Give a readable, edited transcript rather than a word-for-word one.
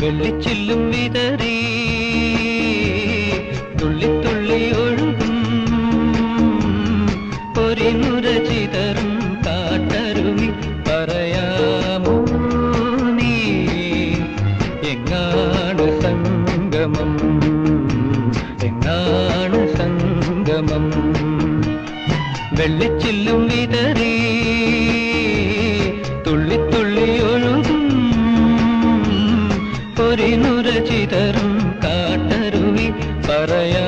വെള്ളിച്ചില്ലും വിതറി തുള്ളി തുള്ളി ഒഴുകും പൊരിനുര ചിതറും കാട്ടരുവി പറയാമോ നീ എങ്ങാണ് സംഗമം എങ്ങാണ് സംഗമം വെള്ളിച്ചില്ലും വിതറി തുള്ളി തുള്ളി ഒഴുകും പൊരിനുര ചിതറും കാട്ടരുവി പറയാ